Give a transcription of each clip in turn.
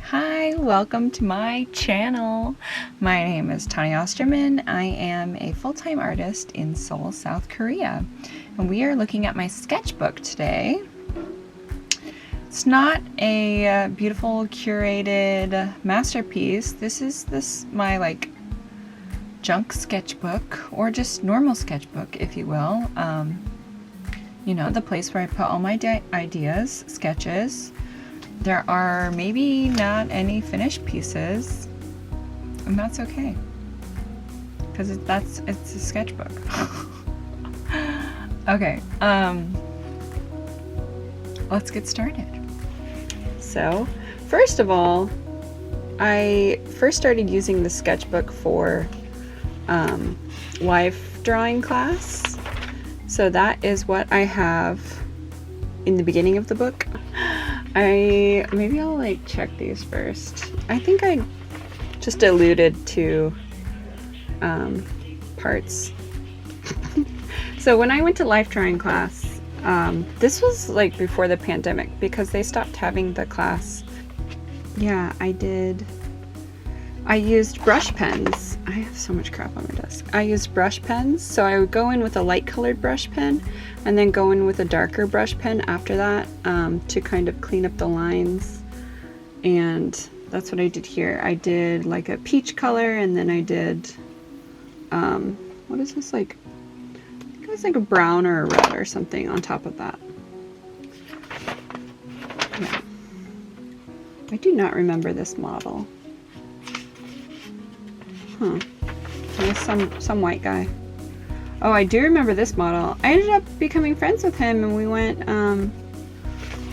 Hi, welcome to my channel. My name is Tahni Osterman. I am a full-time artist in Seoul, South Korea. And we are looking at my sketchbook today. It's not a beautiful curated masterpiece. This is my junk sketchbook, or just normal sketchbook, if you will. You know, the place where I put all my ideas, sketches. There are maybe not any finished pieces, and that's okay, because it's a sketchbook. Okay, let's get started. So, first of all, I first started using the sketchbook for life drawing class. So that is what I have in the beginning of the book. Maybe I'll check these first. I think I just alluded to parts. So when I went to life drawing class, this was before the pandemic, because they stopped having the class. Yeah, I used brush pens. I have so much crap on my desk. I used brush pens, so I would go in with a light colored brush pen and then go in with a darker brush pen after that to kind of clean up the lines. And that's what I did here. I did a peach color, and then I did, what is this, I think it was a brown or a red or something on top of that. Yeah. I do not remember this model. Huh. Some white guy. Oh, I do remember this model. I ended up becoming friends with him, and we went on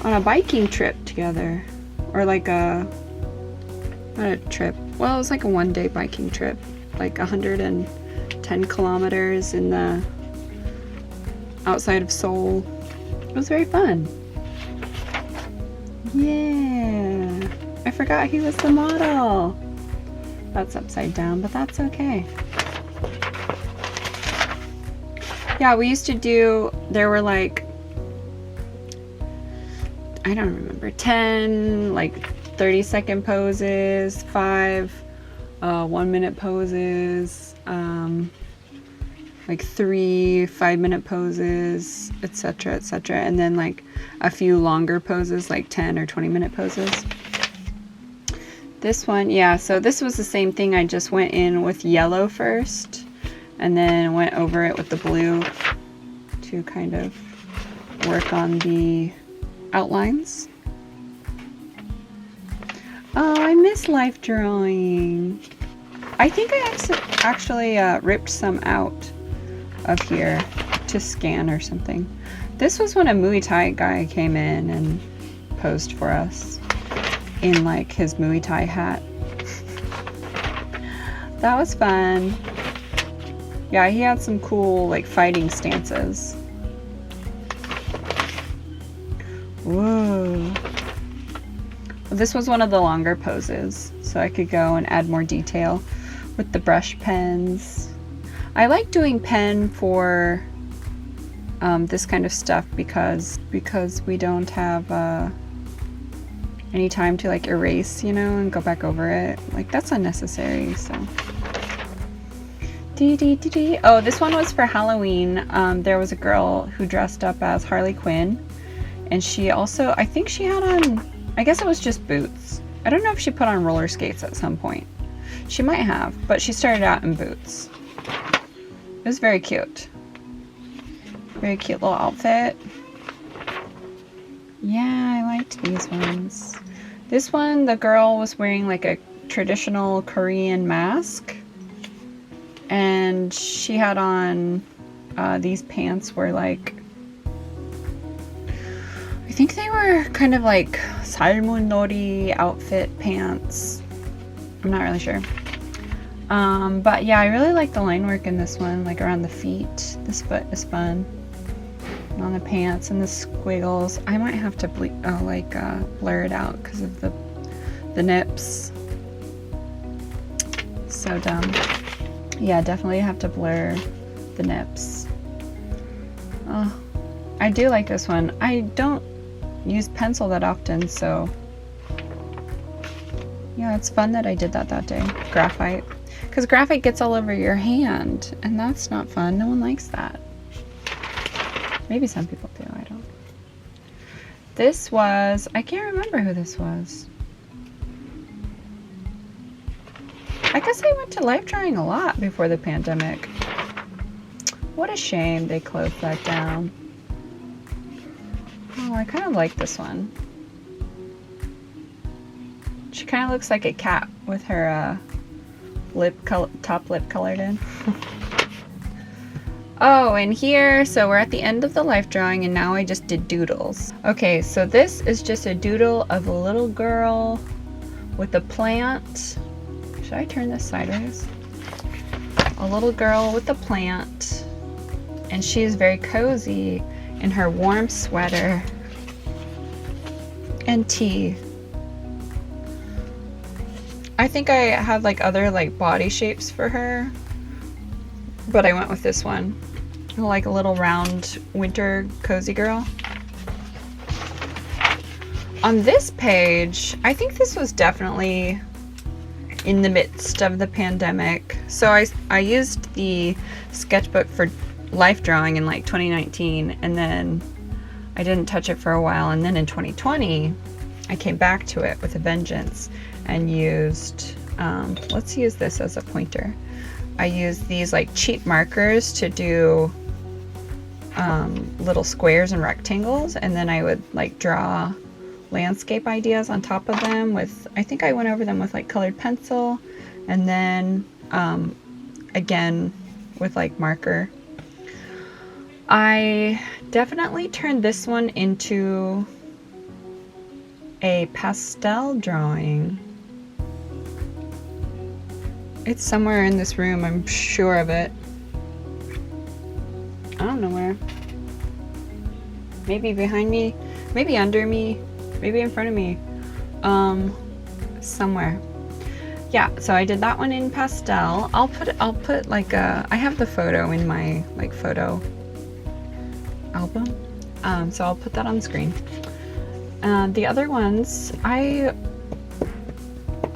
a biking trip together. Or not a trip. Well, it was a one-day biking trip. 110 kilometers in the outside of Seoul. It was very fun. Yeah. I forgot he was the model. That's upside down, but that's okay. Yeah, we used to do, there were I don't remember, 10 30-second poses, 5 1-minute poses, 3 5-minute poses, etc., etc., and then a few longer poses, 10 or 20-minute poses. This one, yeah, so this was the same thing. I just went in with yellow first, and then went over it with the blue to kind of work on the outlines. Oh, I miss life drawing. I think I actually ripped some out of here to scan or something. This was when a Muay Thai guy came in and posed for us in his Muay Thai hat. That was fun. Yeah, he had some cool fighting stances. Whoa. Well, this was one of the longer poses, so I could go and add more detail with the brush pens. I like doing pen for this kind of stuff because we don't have any time to erase, and go back over it. That's unnecessary. So oh, this one was for Halloween. There was a girl who dressed up as Harley Quinn, and she also, I think she had on, I guess it was just boots. I don't know if she put on roller skates at some point. She might have, but she started out in boots. It was very cute. Very cute little outfit. Yeah, I liked these ones. This one, the girl was wearing a traditional Korean mask, and she had on these pants were I think they were kind of salmon nori outfit pants. I'm not really sure. But yeah, I really like the line work in this one, around the feet. This foot is fun. And on the pants and the squiggles. I might have to blur it out because of the nips. So dumb. Yeah, definitely have to blur the nips. Oh, I do like this one. I don't use pencil that often, so Yeah, it's fun that I did that day. Graphite. Because graphite gets all over your hand, and that's not fun. No one likes that. Maybe some people do, I don't. This was, I can't remember who this was. I guess I went to life drawing a lot before the pandemic. What a shame they closed that down. Oh, I kind of like this one. She kind of looks like a cat with her top lip colored in. Oh, and here, so we're at the end of the life drawing, and now I just did doodles. Okay, so this is just a doodle of a little girl with a plant. Should I turn this sideways? A little girl with a plant, and she is very cozy in her warm sweater and tea. I think I had like other like body shapes for her, but I went with this one. Like a little round winter cozy girl. On this page, I think this was definitely in the midst of the pandemic. So I used the sketchbook for life drawing in like 2019, and then I didn't touch it for a while, and then in 2020 I came back to it with a vengeance and used let's use this as a pointer. I used these like cheap markers to do little squares and rectangles, and then I would like draw landscape ideas on top of them with, I think I went over them with like colored pencil, and then again with like marker. I definitely turned this one into a pastel drawing. It's somewhere in this room, I'm sure of it. I don't know where. Maybe behind me, maybe under me, maybe in front of me. Somewhere. Yeah, so I did that one in pastel. I'll put like I have the photo in my like photo album. So I'll put that on the screen. The other ones, I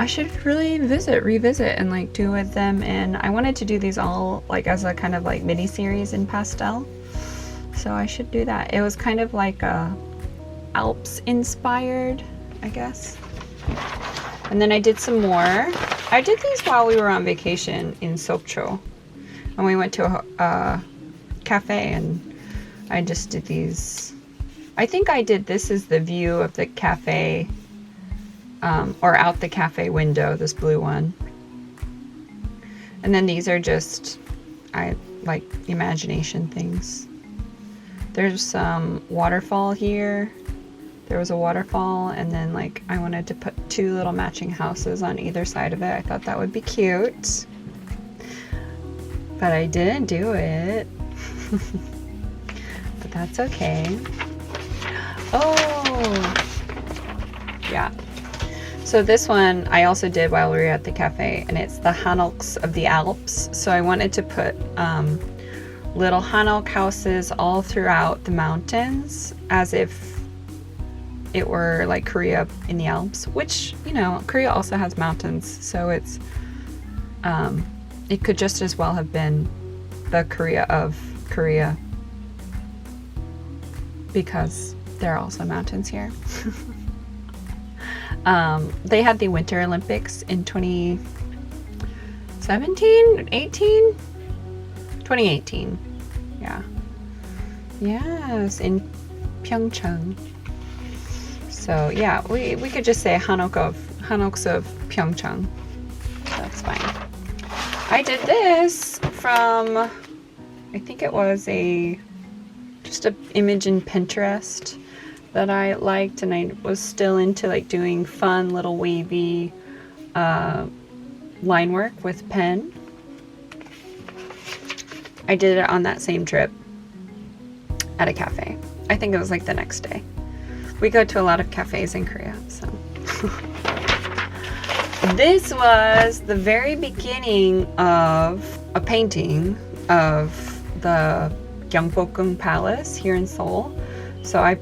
should really revisit and like do with them, and I wanted to do these all like as a kind of like mini series in pastel, so I should do that. It was kind of like a Alps inspired, I guess. And then I did some more. I did these while we were on vacation in Sokcho, and we went to a cafe, and I just did these. I think I did this as the view of the cafe, or out the cafe window, this blue one. And then these are just, I like imagination things. There's some waterfall here. There was a waterfall, and then like I wanted to put two little matching houses on either side of it. I thought that would be cute, but I didn't do it. But that's okay. Oh, yeah. So this one I also did while we were at the cafe, and it's the Hanoks of the Alps. So I wanted to put little Hanok houses all throughout the mountains, as if it were like Korea in the Alps, which, you know, Korea also has mountains, so it's it could just as well have been the Korea of Korea, because there are also mountains here. They had the Winter Olympics in 2017, 18? 2018. Yeah. Yes, in Pyeongchang. So yeah, we could just say Hanoks of Pyeongchang. That's fine. I did this from, I think it was just an image in Pinterest that I liked, and I was still into like doing fun little wavy line work with pen. I did it on that same trip at a cafe. I think it was like the next day. We go to a lot of cafes in Korea, so. This was the very beginning of a painting of the Gyeongbokgung Palace here in Seoul. So I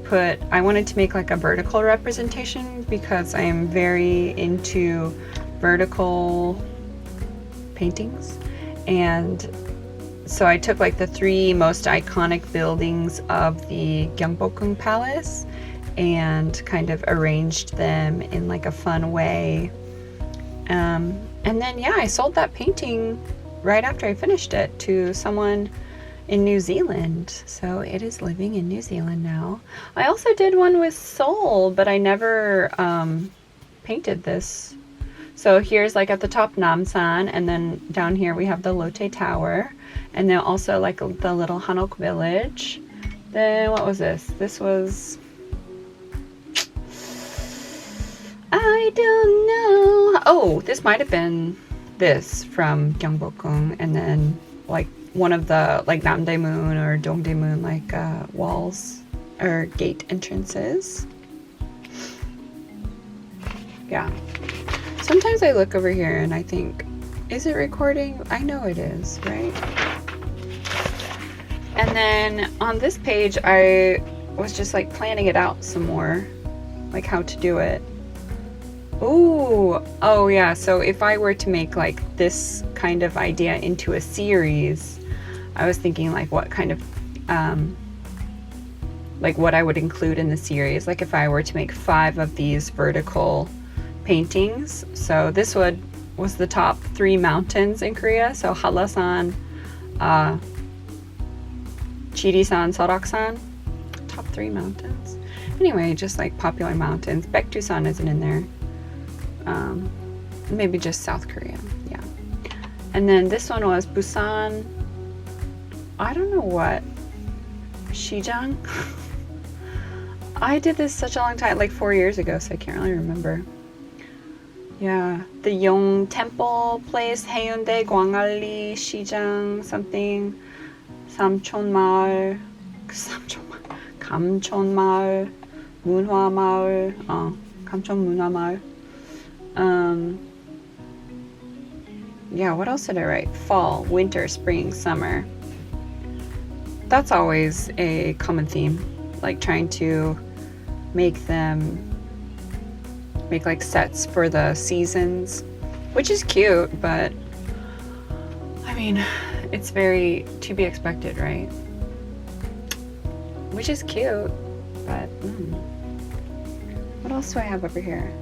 wanted to make like a vertical representation, because I am very into vertical paintings. And so I took like the 3 most iconic buildings of the Gyeongbokgung Palace and kind of arranged them in like a fun way. And then, yeah, I sold that painting right after I finished it to someone in New Zealand. So it is living in New Zealand now. I also did one with Seoul, but I never painted this. So here's like at the top Namsan, and then down here we have the Lotte Tower, and then also like the little Hanok village. Then what was this? This was, I don't know. Oh, this might have been this from Gyeongbokgung, and then like one of the like Namdaemun or Dongdaemun like walls or gate entrances. Yeah. Sometimes I look over here and I think, is it recording? I know it is, right? And then on this page, I was just like planning it out some more, like how to do it. Ooh, oh yeah, so if I were to make like this kind of idea into a series, I was thinking like what kind of, like what I would include in the series. Like if I were to make 5 of these vertical paintings. So this was the top 3 mountains in Korea. So Hallasan, Chirisan, Seoraksan, top 3 mountains. Anyway, just like popular mountains. Baekdusan isn't in there. Maybe just South Korea, yeah. And then this one was Busan, I don't know what, Shijang? I did this such a long time, like 4 years ago, so I can't really remember. Yeah, the Yong Temple place, Haeundae, Gwangalli, Shijang, something, Samchonmaul, Kamchonmaul, Munhwamaul, Kamchon Munhwamaul. Yeah, what else did I write? Fall, winter, spring, summer. That's always a common theme, like trying to make like sets for the seasons, which is cute, but I mean, it's very to be expected, right? Which is cute, but what else do I have over here?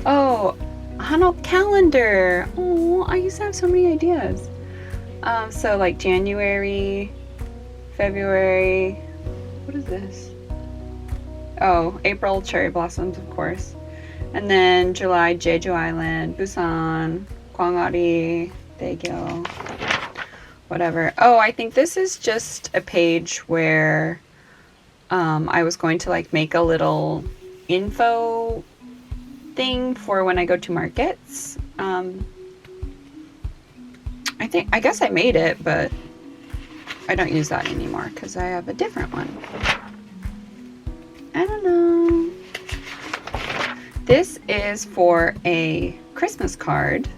Oh, Hanok calendar. Oh, I used to have so many ideas. So like January, February, what is this? Oh, April, cherry blossoms, of course. And then July, Jeju Island, Busan, Gwangari, Daegyeol, whatever. Oh, I think this is just a page where I was going to like make a little info thing for when I go to markets. I guess I made it, but I don't use that anymore because I have a different one. I don't know. This is for a Christmas card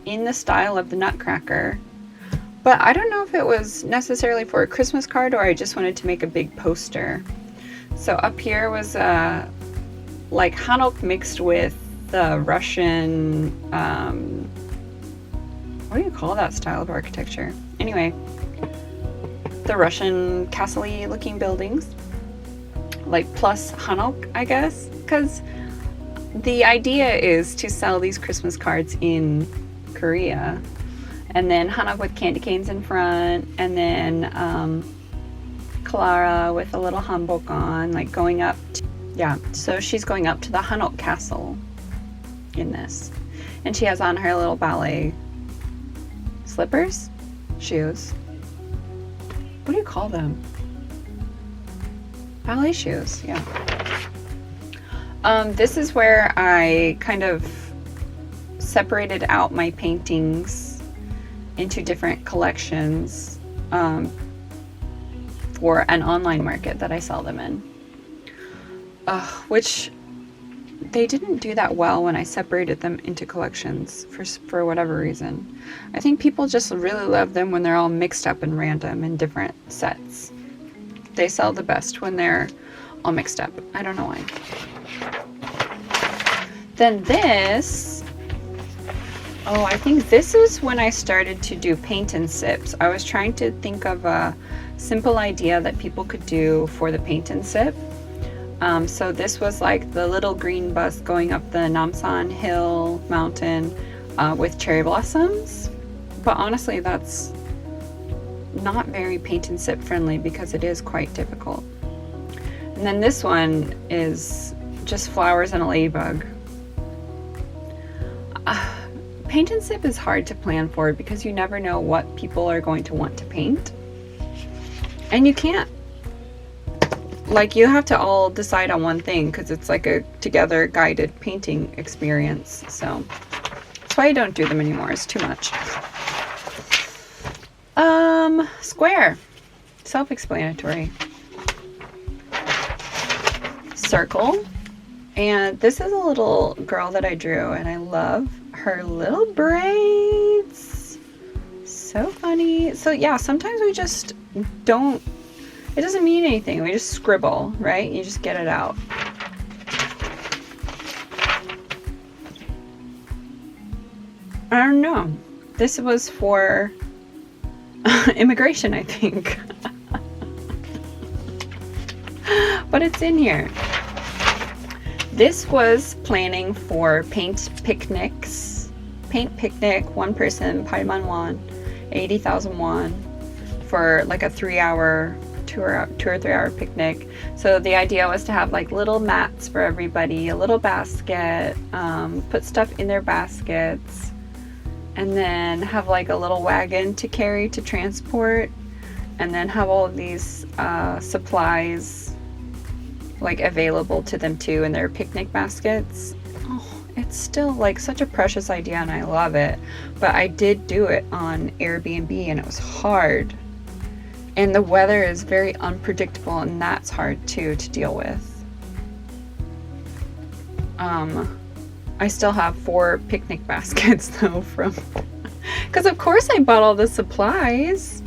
in the style of the Nutcracker, but I don't know if it was necessarily for a Christmas card or I just wanted to make a big poster. So up here was like Hanok mixed with the Russian, what do you call that style of architecture? Anyway, the Russian castle-y looking buildings, like plus Hanok, I guess, because the idea is to sell these Christmas cards in Korea, and then Hanok with candy canes in front, and then Clara with a little hanbok on, like going up to, yeah, so she's going up to the Hanok castle in this, and she has on her little ballet slippers, shoes. What do you call them? Ballet shoes, yeah. This is where I kind of separated out my paintings into different collections for an online market that I sell them in. Which they didn't do that well when I separated them into collections for whatever reason. I think people just really love them when they're all mixed up and random in different sets. They sell the best when they're all mixed up. I don't know why. Then this, oh, I think this is when I started to do paint and sips. I was trying to think of a simple idea that people could do for the paint and sip. So this was like the little green bus going up the Namsan Hill mountain with cherry blossoms. But honestly, that's not very paint and sip friendly because it is quite difficult. And then this one is just flowers and a ladybug. Paint and sip is hard to plan for because you never know what people are going to want to paint. And you can't, like, you have to all decide on one thing because it's like a together guided painting experience. So that's why I don't do them anymore. It's too much. Square. Self-explanatory. Circle. And this is a little girl that I drew, and I love her little braids. So funny. So yeah, sometimes we just don't, it doesn't mean anything. We just scribble, right? You just get it out. I don't know. This was for immigration, I think. But it's in here. This was planning for paint picnics. Paint picnic, one person, Paiman won, 80,000 won for like a 3-hour, 2 or 3 hour picnic. So the idea was to have like little mats for everybody, a little basket, put stuff in their baskets, and then have like a little wagon to carry to transport, and then have all of these supplies like available to them too in their picnic baskets. Oh, it's still like such a precious idea and I love it. But I did do it on Airbnb and it was hard. And the weather is very unpredictable and that's hard too to deal with. I still have 4 picnic baskets though from, because of course I bought all the supplies.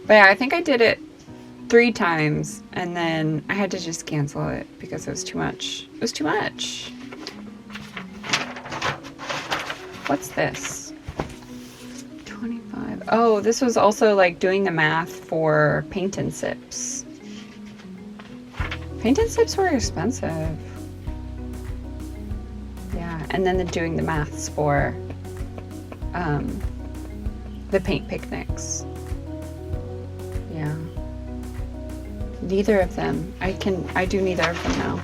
But yeah, I think I did it 3 times and then I had to just cancel it because it was too much. It was too much. What's this? 25. Oh, this was also like doing the math for paint and sips. Paint and sips were expensive. Yeah, and then doing the maths for the paint picnics. Yeah. Neither of them. I do neither of them now.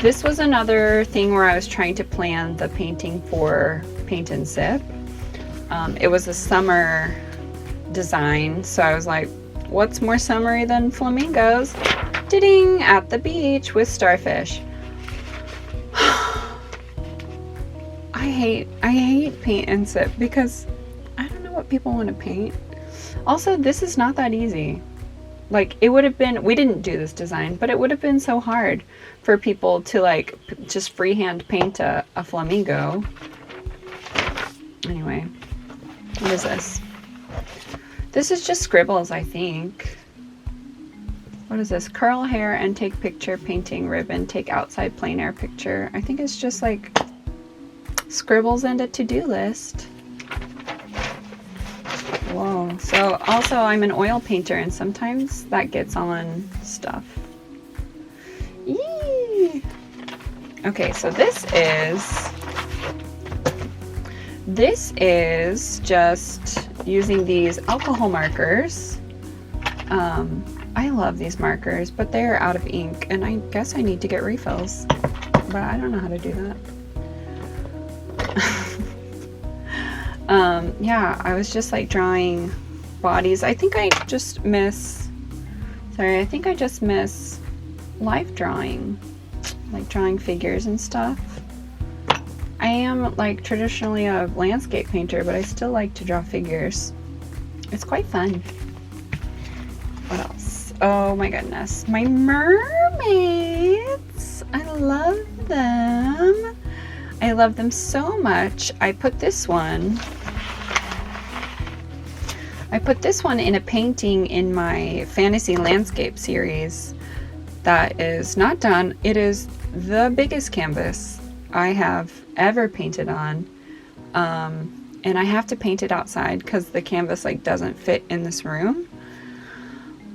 This was another thing where I was trying to plan the painting for paint and sip. It was a summer design, so I was like, what's more summery than flamingos? Ding! At the beach with starfish. I hate paint and sip because I don't know what people want to paint. Also, this is not that easy. Like, it would have been, we didn't do this design, but it would have been so hard for people to like just freehand paint a flamingo. Anyway, what is this? This is just scribbles, I think. What is this? Curl hair and take picture, painting ribbon, take outside plein air picture. I think it's just like scribbles and a to-do list. Whoa. So also I'm an oil painter and sometimes that gets on stuff. Yee! Okay, so this is just using these alcohol markers. I love these markers, but they're out of ink and I guess I need to get refills, but I don't know how to do that. Yeah, I was just like drawing bodies. I think I just miss life drawing, like drawing figures and stuff. I am like traditionally a landscape painter, but I still like to draw figures. It's quite fun. What else? Oh my goodness, my mermaids. I love them. I love them so much. I put this one in a painting in my fantasy landscape series that is not done. It is the biggest canvas I have ever painted on. And I have to paint it outside because the canvas like doesn't fit in this room,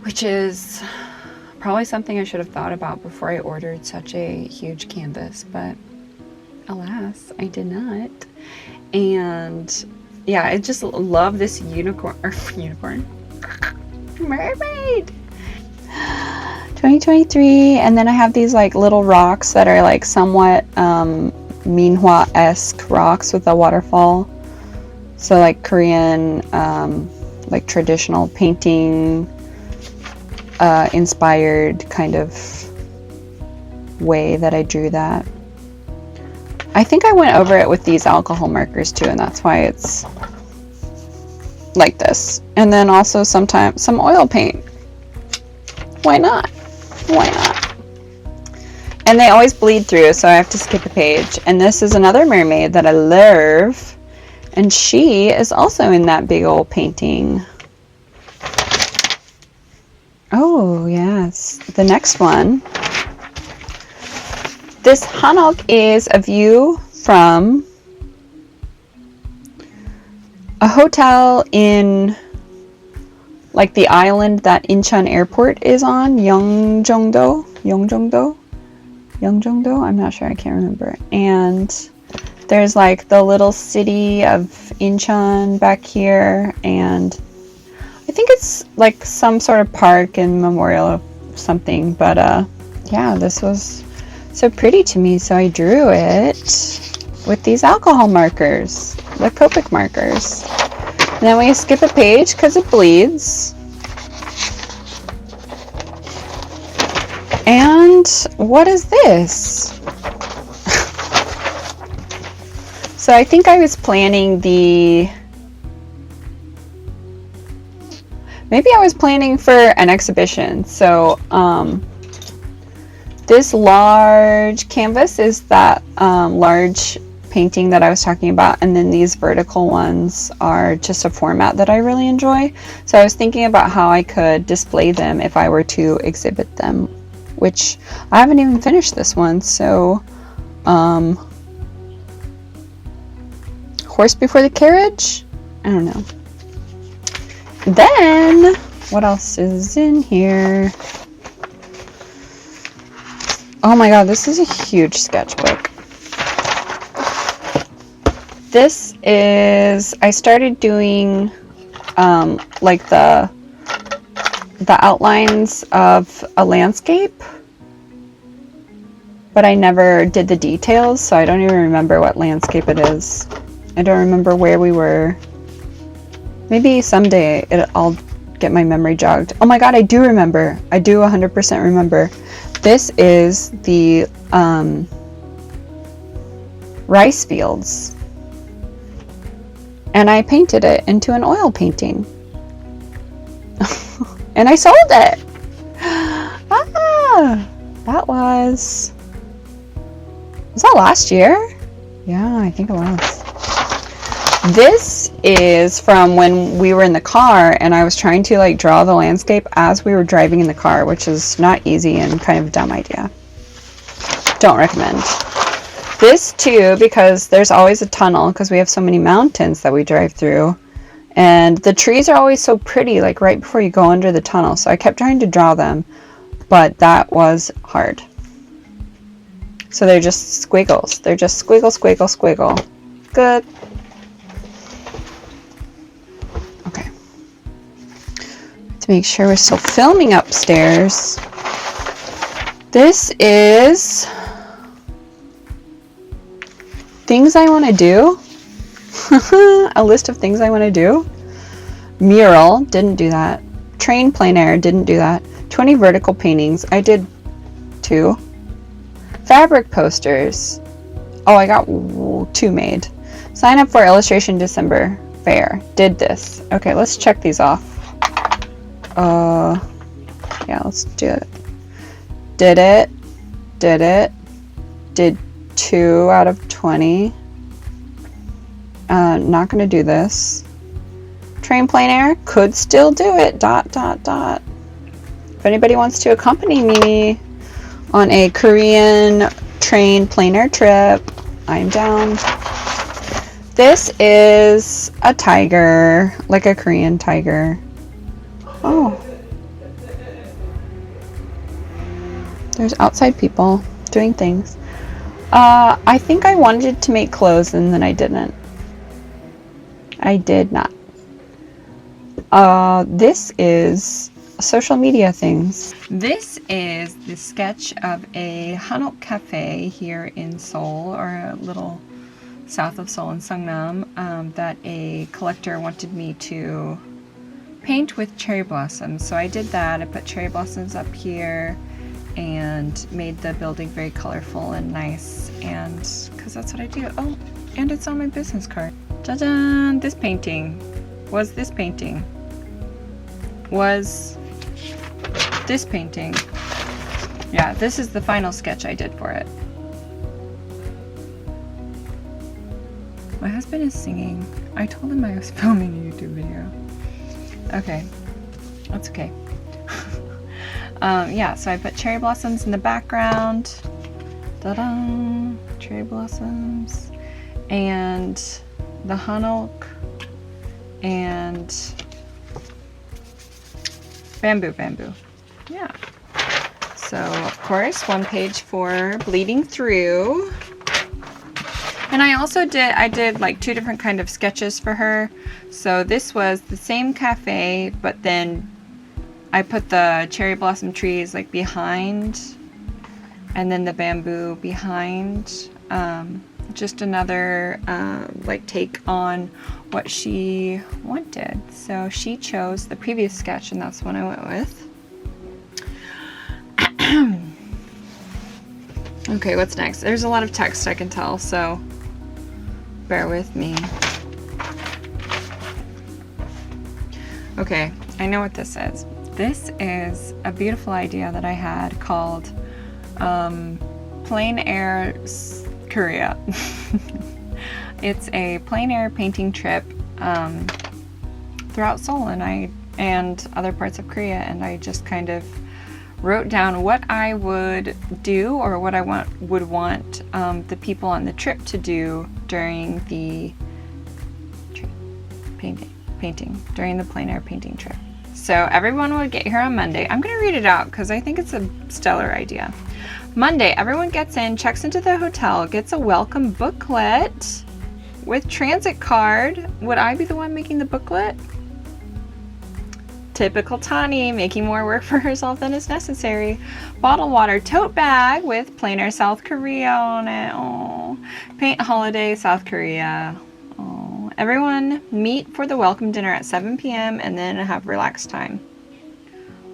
which is probably something I should have thought about before I ordered such a huge canvas, but alas, I did not. And yeah, I just love this unicorn mermaid 2023. And then I have these like little rocks that are like somewhat Minhwa-esque rocks with a waterfall. So like Korean like traditional painting inspired kind of way that I drew that. I think I went over it with these alcohol markers too, and that's why it's like this. And then also sometimes some oil paint. Why not? Why not? And they always bleed through, so I have to skip a page. And this is another mermaid that I love, and she is also in that big old painting. Oh yes, the next one. This hanok is a view from a hotel in like the island that Incheon Airport is on, Yeongjongdo, I'm not sure, I can't remember. And there's like the little city of Incheon back here, and I think it's like some sort of park and memorial of something, but yeah, this was so pretty to me, so I drew it with these alcohol markers, the Copic markers. And then we skip a page because it bleeds. And what is this? So I think I was planning maybe I was planning for an exhibition. So this large canvas is that large painting that I was talking about, and then these vertical ones are just a format that I really enjoy. So I was thinking about how I could display them if I were to exhibit them, which I haven't even finished this one. So horse before the carriage? I don't know. Then what else is in here? Oh my god, this is a huge sketchbook. This is, I started doing like the outlines of a landscape, but I never did the details, so I don't even remember what landscape it is. I don't remember where we were. Maybe someday I'll get my memory jogged. Oh my god, I do remember. I do 100% remember. This is the rice fields. And I painted it into an oil painting. And I sold it! Ah! That was that last year? Yeah, I think it was. This is from when we were in the car and I was trying to like draw the landscape as we were driving in the car, which is not easy and kind of a dumb idea. Don't recommend. This too, because there's always a tunnel because we have so many mountains that we drive through. And the trees are always so pretty, like right before you go under the tunnel. So I kept trying to draw them, but that was hard. So they're just squiggles. They're just squiggle, squiggle, squiggle. Good. Okay. To make sure we're still filming upstairs. This is things I want to do. A list of things I want to do. Mural, didn't do that. Train plein air, didn't do that. 20 vertical paintings, I did 2. Fabric posters, oh, I got 2 made. Sign up for illustration December fair, did this. Okay, let's check these off. Yeah, let's do it. Did it, did 2 out of 20. Not gonna do this. Train plein air, could still do it, ... If anybody wants to accompany me on a Korean train plein air trip. I'm down. This is a tiger, like a Korean tiger. Oh. There's outside people doing things. I think I wanted to make clothes and then I didn't. I did not. This is social media things. This is the sketch of a Hanok cafe here in Seoul, or a little south of Seoul in Seongnam, that a collector wanted me to paint with cherry blossoms. So I did that. I put cherry blossoms up here and made the building very colorful and nice, and because that's what I do. Oh, and it's on my business card. Jajan! This painting was this painting. Yeah, this is the final sketch I did for it. My husband is singing. I told him I was filming a YouTube video. Okay, that's okay. Yeah, so I put cherry blossoms in the background. Ta-da! Cherry blossoms. And the Hanok. And bamboo. Yeah. So, of course, one page for bleeding through. And I also did like 2 different kind of sketches for her. So this was the same cafe, but then I put the cherry blossom trees like behind, and then the bamboo behind. Just another like take on what she wanted. So she chose the previous sketch, and that's the one I went with. Okay, what's next? There's a lot of text, I can tell, so bear with me. Okay, I know what this is. This is a beautiful idea that I had called Plein Air Korea. It's a plein air painting trip throughout Seoul and other parts of Korea, and I just kind of wrote down what I would do, or what I would want the people on the trip to do during the painting during the plein air painting trip. So everyone would get here on Monday. I'm going to read it out because I think it's a stellar idea. Monday, everyone gets in, checks into the hotel, gets a welcome booklet with transit card. Would I be the one making the booklet? Typical Tahni, making more work for herself than is necessary. Bottled water tote bag with plein air South Korea on it. Oh, paint holiday South Korea. Oh, everyone meet for the welcome dinner at 7 p.m. and then have relaxed time.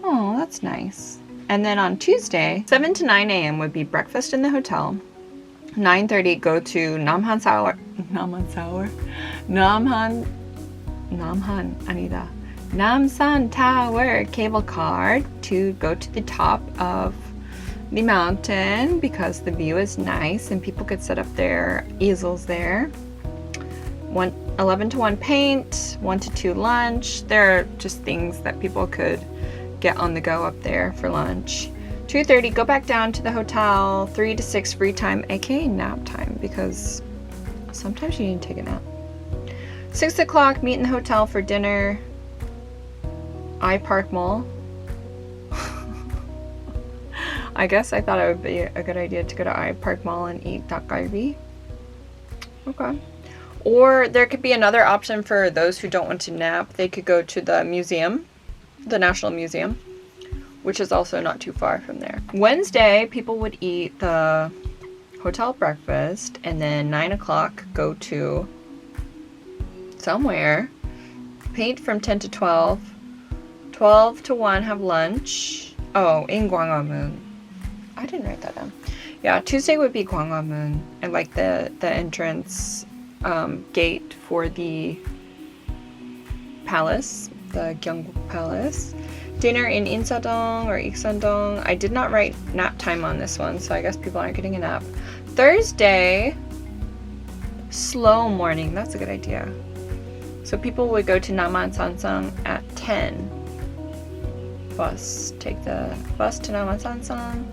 Oh, that's nice. And then on Tuesday, 7 to 9 a.m. would be breakfast in the hotel. 9:30 go to Namhan 아니다. Namsan Tower cable car to go to the top of the mountain because the view is nice and people could set up their easels there. 11 to 1 paint, 1 to 2 lunch. There are just things that people could get on the go up there for lunch. 2:30 go back down to the hotel. 3 to 6 free time, aka nap time, because sometimes you need to take a nap. 6 o'clock meet in the hotel for dinner. Park Mall. I guess I thought it would be a good idea to go to Park Mall and eat 닭갈비. Okay. Or there could be another option for those who don't want to nap. They could go to the museum, the National Museum, which is also not too far from there. Wednesday, people would eat the hotel breakfast, and then 9 o'clock go to somewhere. Paint from 10 to 12. 12 to 1 have lunch. Oh, in Gwanghwamun. I didn't write that down. Yeah, Tuesday would be Gwanghwamun, and like the entrance gate for the palace, the Gyeongbok Palace. Dinner in Insadong or Iksadong. I did not write nap time on this one, so I guess people aren't getting a nap. Thursday, slow morning. That's a good idea. So people would go to Namhansansang at 10. Take the bus to Namhansansang.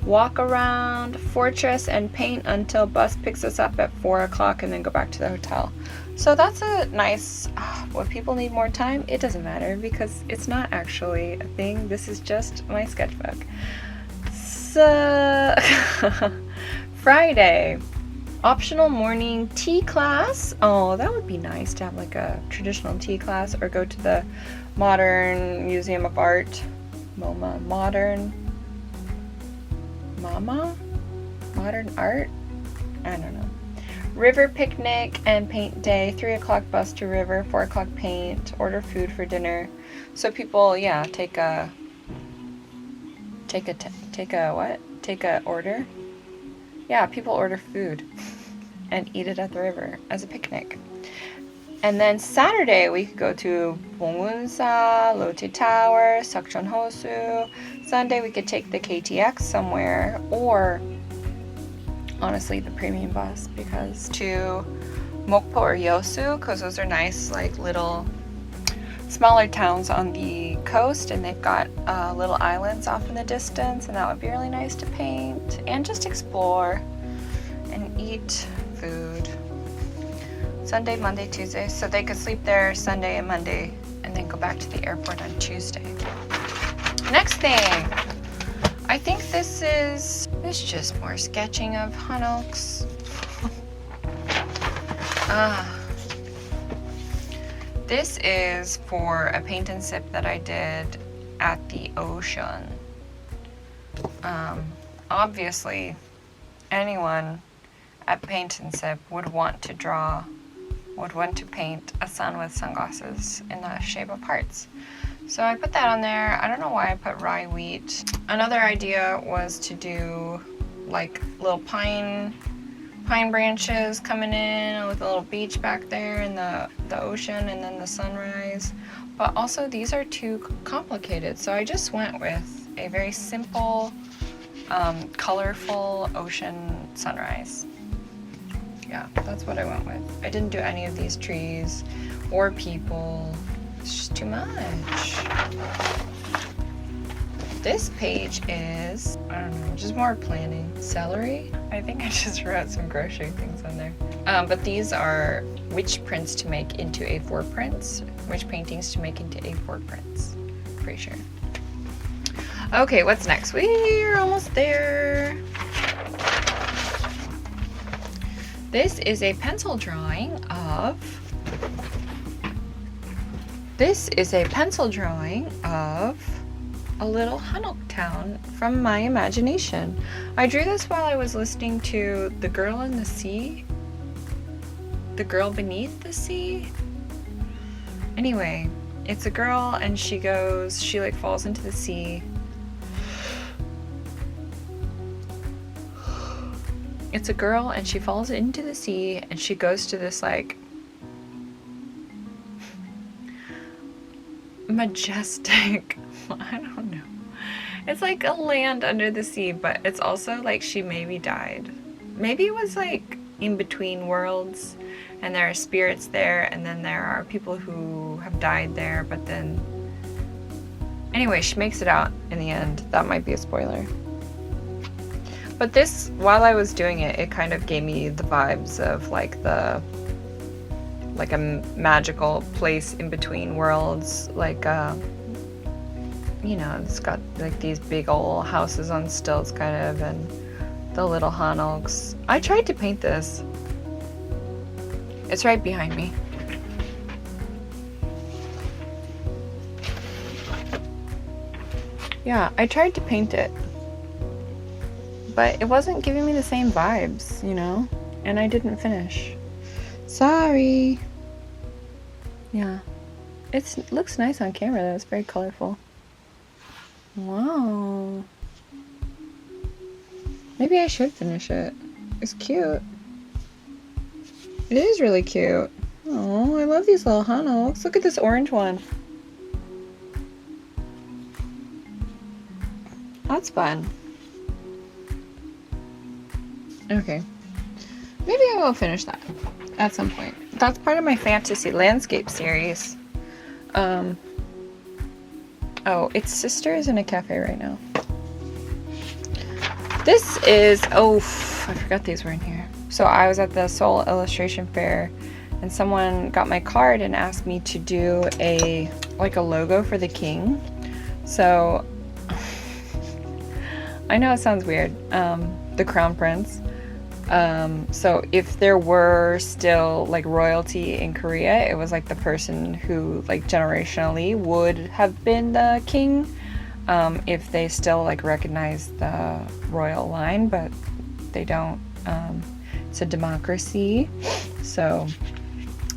walk around Fortress and paint until bus picks us up at 4 o'clock and then go back to the hotel. So that's a nice, when people need more time, it doesn't matter because it's not actually a thing. This is just my sketchbook. So, Friday, optional morning tea class. Oh, that would be nice to have like a traditional tea class or go to the Modern Museum of Art. Modern art? I don't know. River picnic and paint day. 3 o'clock bus to river, 4 o'clock paint, order food for dinner. So people, yeah, take a order. Yeah, people order food and eat it at the river as a picnic. And then Saturday we could go to Bongwon-sa, Lotte Tower, Seokjeon-Hosu. Sunday we could take the KTX somewhere, or honestly the premium bus, because to Mokpo or Yosu, because those are nice like little smaller towns on the coast, and they've got little islands off in the distance, and that would be really nice to paint and just explore and eat food. Sunday, Monday, Tuesday, so they could sleep there Sunday and Monday and then go back to the airport on Tuesday. Next thing, I think this is just more sketching of Hanoks. This is for a paint and sip that I did at the ocean. Obviously, anyone at Paint and Sip would want to paint a sun with sunglasses in the shape of hearts. So I put that on there. I don't know why I put rye wheat. Another idea was to do like little pine branches coming in with a little beach back there and the ocean and then the sunrise. But also these are too complicated, so I just went with a very simple, colorful ocean sunrise. Yeah, that's what I went with. I didn't do any of these trees or people. It's just too much. This page is, I don't know, just more planning. Celery? I think I just wrote some grocery things on there. But these are which prints to make into A4 prints, which paintings to make into A4 prints. Pretty sure. Okay, what's next? We're almost there. This is a pencil drawing of a little Hanok town from my imagination. I drew this while I was listening to The Girl in the Sea. The Girl Beneath the Sea? Anyway, it's a girl and she like falls into the sea. It's a girl and she falls into the sea and she goes to this like majestic, I don't know. It's like a land under the sea, but it's also like she maybe died. Maybe it was like in between worlds and there are spirits there and then there are people who have died there, but then anyway, she makes it out in the end. That might be a spoiler. But this, while I was doing it, it kind of gave me the vibes of like a magical place in between worlds, like you know, it's got like these big old houses on stilts kind of, and the little Hanoks. I tried to paint this. It's right behind me. Yeah, I tried to paint it, but it wasn't giving me the same vibes, you know, and I didn't finish. Sorry. Yeah, it looks nice on camera though. It's very colorful. Wow. Maybe I should finish it. It's cute. It is really cute. Oh, I love these little Hanoks. Look at this orange one. That's fun. Okay. Maybe I will finish that at some point. That's part of my fantasy landscape series. Oh, its sister is in a cafe right now. This is, oh, I forgot these were in here. So I was at the Seoul Illustration Fair and someone got my card and asked me to do a logo for the king. So I know it sounds weird, the crown prince. So if there were still like royalty in Korea, it was like the person who like generationally would have been the king, if they still like recognize the royal line, but they don't. It's a democracy. So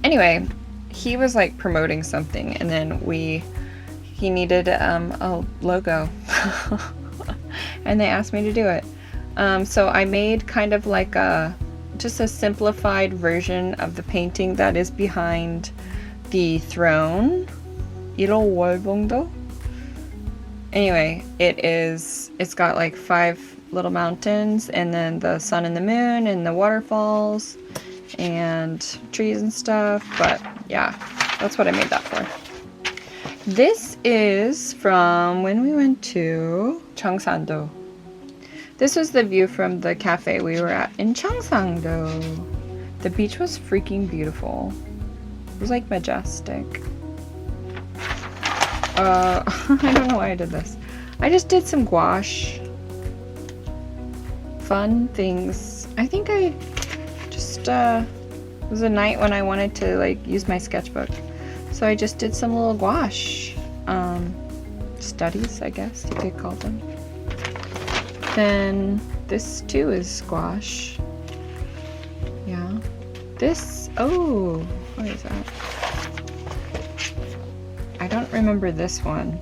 anyway, he was like promoting something, and then he needed a logo and they asked me to do it. So I made kind of like just a simplified version of the painting that is behind the throne. 일월봉도. Anyway, it's got like 5 little mountains, and then the sun and the moon and the waterfalls and trees and stuff. But yeah, that's what I made that for. This is from when we went to Cheongsan-do. This was the view from the cafe we were at in Cheongsan-do. The beach was freaking beautiful. It was like majestic. I don't know why I did this. I just did some gouache. Fun things. I think I just, it was a night when I wanted to like use my sketchbook. So I just did some little gouache studies, I guess you could call them. Then this too is gouache. Yeah. This, oh, what is that? I don't remember this one.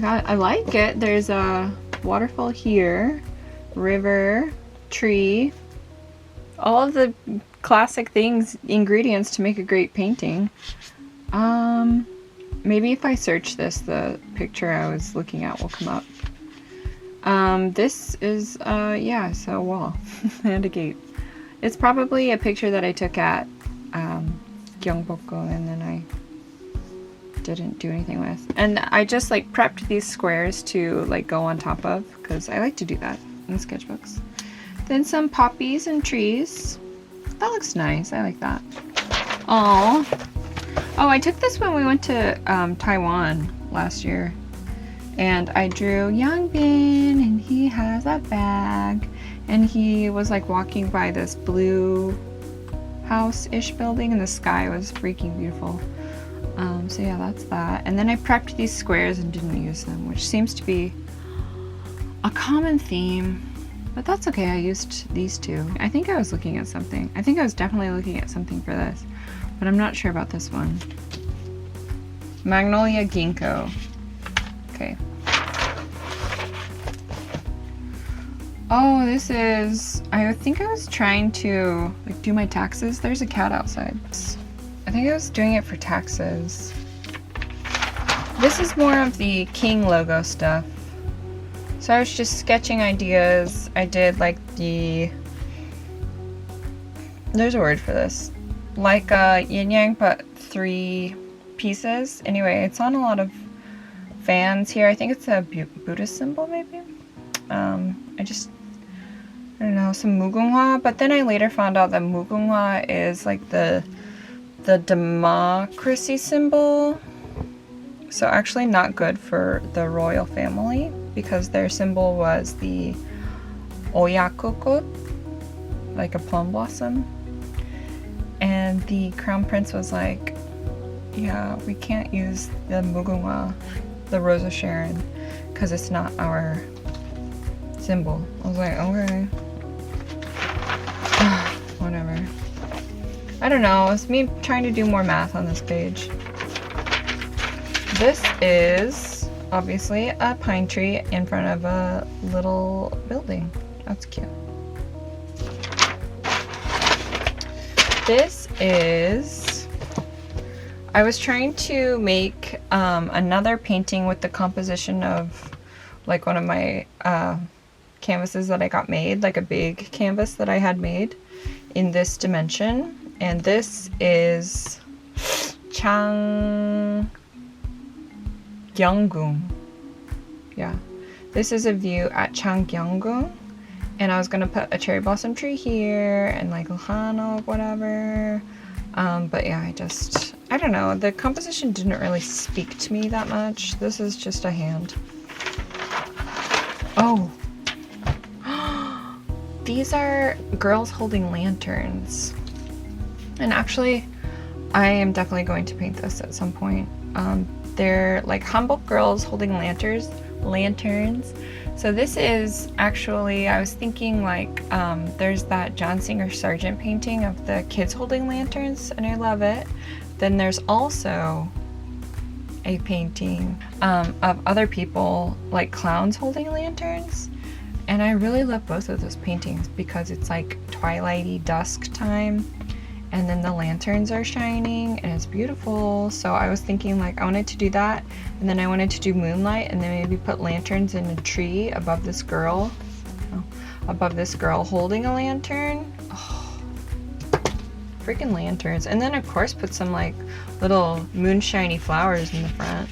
I like it. There's a waterfall here, river, tree, all of the classic ingredients to make a great painting. Maybe if I search this, the picture I was looking at will come up. This is, yeah, so a wall and a gate. It's probably a picture that I took at Gyeongbokgung and then I didn't do anything with. And I just like prepped these squares to like go on top of, because I like to do that in sketchbooks. Then some poppies and trees. That looks nice. I like that. Oh, I took this when we went to Taiwan last year. And I drew Yangbin, and he has a bag. And he was like walking by this blue house-ish building, and the sky was freaking beautiful. So yeah, that's that. And then I prepped these squares and didn't use them, which seems to be a common theme. But that's okay, I used these two. I think I was looking at something. I think I was definitely looking at something for this, but I'm not sure about this one. Magnolia Ginkgo. Okay. Oh, this is, I think I was trying to like do my taxes. There's a cat outside. I think I was doing it for taxes. This is more of the king logo stuff. So I was just sketching ideas. I did like there's a word for this. Like yin yang, but 3 pieces. Anyway, it's on a lot of fans here. I think it's a Buddhist symbol, maybe. I don't know, some mugunghwa. But then I later found out that mugunghwa is like the democracy symbol. So actually not good for the royal family, because their symbol was the oyakokot, like a plum blossom. And the crown prince was like, yeah, we can't use the mugunghwa, the Rose of Sharon, because it's not our symbol. I was like, okay. Whatever. I don't know, it's me trying to do more math on this page. This is obviously a pine tree in front of a little building. That's cute. This is, I was trying to make another painting with the composition of like one of my canvases that I got made, like a big canvas that I had made in this dimension. And this is Changgyeonggung. Yeah. This is a view at Changgyeonggung, and I was gonna put a cherry blossom tree here and like hanok, whatever. But yeah, I don't know. The composition didn't really speak to me that much. This is just a hand. Oh, these are girls holding lanterns. And actually, I am definitely going to paint this at some point. They're like Hanbok girls holding lanterns. So this is actually, I was thinking like, there's that John Singer Sargent painting of the kids holding lanterns, and I love it. Then there's also a painting of other people, like clowns holding lanterns. And I really love both of those paintings because it's like twilighty dusk time, and then the lanterns are shining and it's beautiful. So I was thinking like I wanted to do that, and then I wanted to do moonlight, and then maybe put lanterns in a tree above this girl, holding a lantern. Oh, freaking lanterns. And then of course put some like little moonshiny flowers in the front.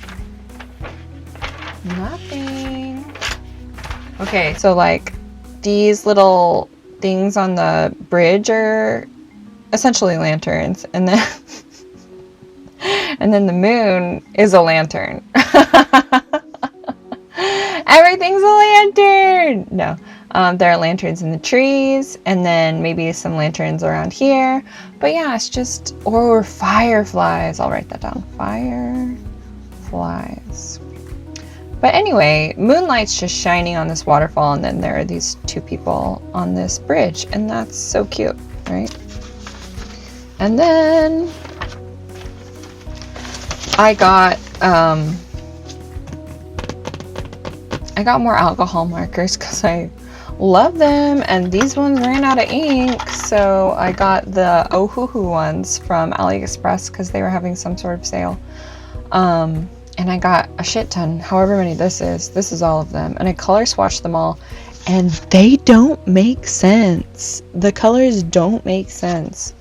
Nothing. Okay, so like these little things on the bridge are essentially lanterns, and then and then the moon is a lantern. Everything's a lantern. No, there are lanterns in the trees, and then maybe some lanterns around here. But yeah, it's just, or fireflies. I'll write that down. Fireflies. But anyway, moonlight's just shining on this waterfall, and then there are these two people on this bridge, and that's so cute, right? And then I got more alcohol markers because I love them, and these ones ran out of ink, so I got the Ohuhu ones from AliExpress because they were having some sort of sale. And I got a shit ton, however many this is all of them, and I color swatched them all, and they don't make sense. The colors don't make sense.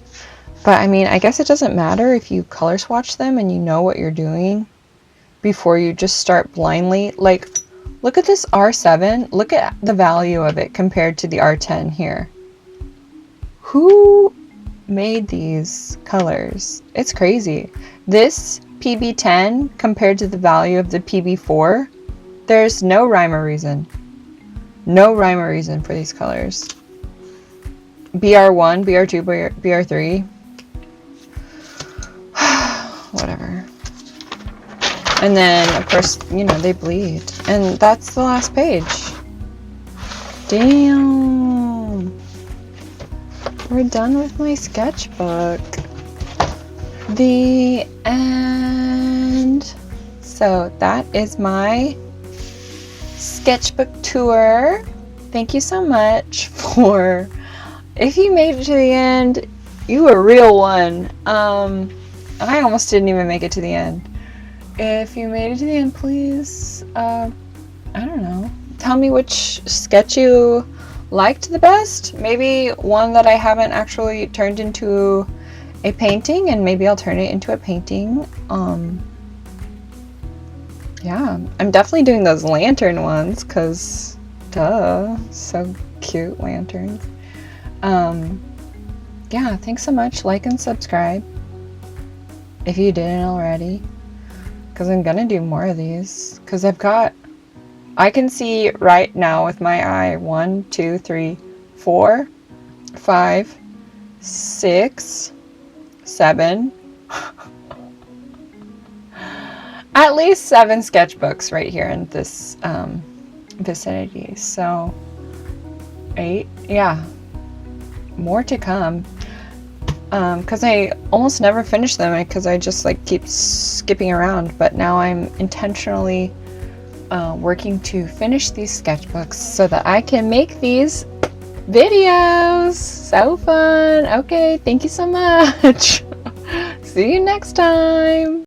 But I mean, I guess it doesn't matter if you color swatch them and you know what you're doing before you just start blindly. Like, look at this R7. Look at the value of it compared to the R10 here. Who made these colors? It's crazy. This PB10 compared to the value of the PB4, there's no rhyme or reason. No rhyme or reason for these colors. BR1, BR2, BR3. Whatever. And then, of course, you know, they bleed. And that's the last page. Damn. We're done with my sketchbook. The end. So that is my sketchbook tour. Thank you so much for, if you made it to the end, you a real one. I almost didn't even make it to the end. If you made it to the end, please, I don't know, tell me which sketch you liked the best. Maybe one that I haven't actually turned into a painting, and maybe I'll turn it into a painting. Yeah, I'm definitely doing those lantern ones because duh, so cute lanterns. Yeah, thanks so much. Like and subscribe if you didn't already, because I'm gonna do more of these, because I can see right now with my eye 1, 2, 3, 4, 5, 6, 7 at least 7 sketchbooks right here in this vicinity. So 8, yeah, more to come. Because I almost never finish them because I just like keep skipping around, but now I'm intentionally working to finish these sketchbooks so that I can make these videos. So fun. Okay, thank you so much. See you next time.